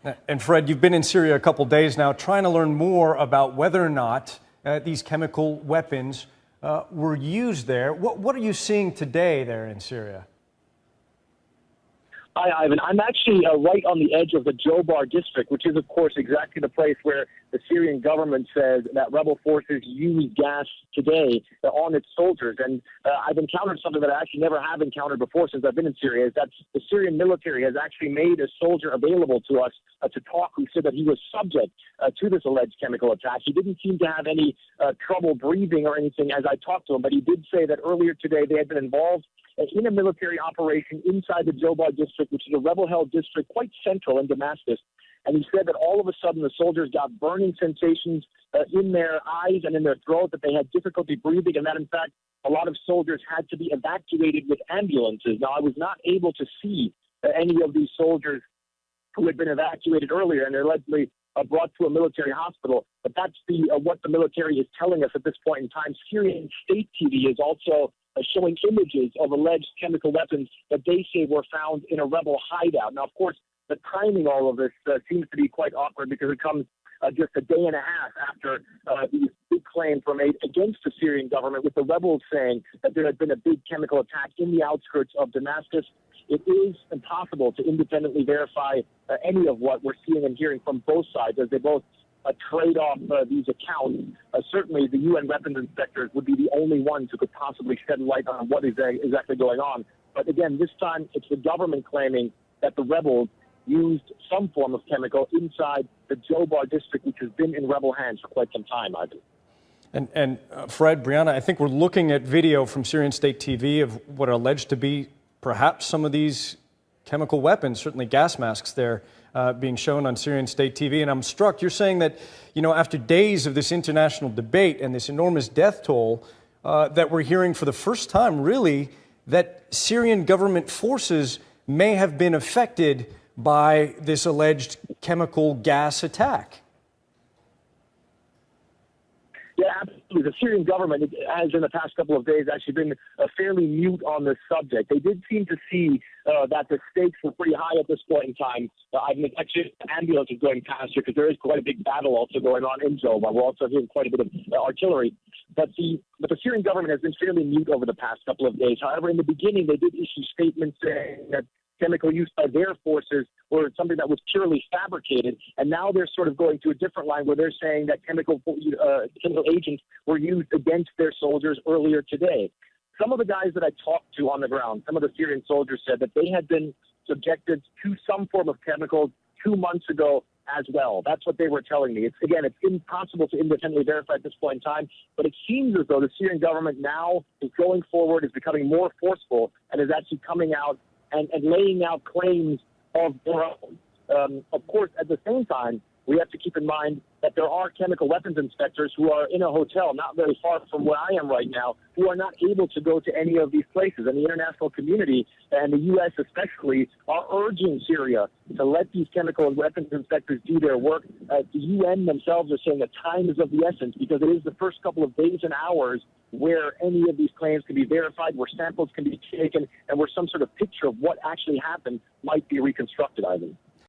And Fred, you've been in Syria a couple days now, trying to learn more about whether or not these chemical weapons were used there. What are you seeing today there in Syria? Hi, Ivan. I'm actually right on the edge of the Jobar district, which is, of course, exactly the place where the Syrian government says that rebel forces use gas today on its soldiers. And I've encountered something that I actually never have encountered before since I've been in Syria, is that the Syrian military has actually made a soldier available to us to talk, who said that he was subject to this alleged chemical attack. He didn't seem to have any trouble breathing or anything as I talked to him, but he did say that earlier today they had been involved in a military operation inside the Jobar district, which is a rebel-held district quite central in Damascus. And he said that all of a sudden the soldiers got burning sensations in their eyes and in their throat, that they had difficulty breathing, and that, in fact, a lot of soldiers had to be evacuated with ambulances. Now, I was not able to see any of these soldiers who had been evacuated earlier, and they're allegedly brought to a military hospital. But that's what the military is telling us at this point in time. Syrian state TV is also showing images of alleged chemical weapons that they say were found in a rebel hideout. Now, of course, the timing all of this seems to be quite awkward, because it comes just a day and a half after these big claims were made against the Syrian government, with the rebels saying that there had been a big chemical attack in the outskirts of Damascus. It is impossible to independently verify any of what we're seeing and hearing from both sides, as they both trade off these accounts. Certainly, the UN weapons inspectors would be the only ones who could possibly shed light on what is exactly going on. But again, this time it's the government claiming that the rebels used some form of chemical inside the Jobar district, which has been in rebel hands for quite some time, Ivan. And Fred, Brianna, I think we're looking at video from Syrian state TV of what are alleged to be perhaps some of these chemical weapons, certainly gas masks there, being shown on Syrian state TV. And I'm struck, you're saying that, after days of this international debate and this enormous death toll, that we're hearing for the first time, really, that Syrian government forces may have been affected by this alleged chemical gas attack. Yeah, absolutely. The Syrian government has, in the past couple of days, actually been fairly mute on this subject. They did seem to see that the stakes were pretty high at this point in time. I've actually ambulances going past here, because there is quite a big battle also going on in Jobar. We're also hearing quite a bit of artillery. But the Syrian government has been fairly mute over the past couple of days. However, in the beginning, they did issue statements saying that chemical use by their forces or something that was purely fabricated, and now they're sort of going to a different line where they're saying that chemical agents were used against their soldiers earlier today. Some of the guys that I talked to on the ground, some of the Syrian soldiers, said that they had been subjected to some form of chemical 2 months ago as well. That's what they were telling me. It's impossible to independently verify at this point in time, but it seems as though the Syrian government now is going forward, is becoming more forceful, and is actually coming out and laying out claims of their own. Of course, at the same time, we have to keep in mind that there are chemical weapons inspectors who are in a hotel not very far from where I am right now, who are not able to go to any of these places. And the international community, and the U.S. especially, are urging Syria to let these chemical weapons inspectors do their work. The UN themselves are saying that time is of the essence, because it is the first couple of days and hours where any of these claims can be verified, where samples can be taken, and where some sort of picture of what actually happened might be reconstructed, Ivan.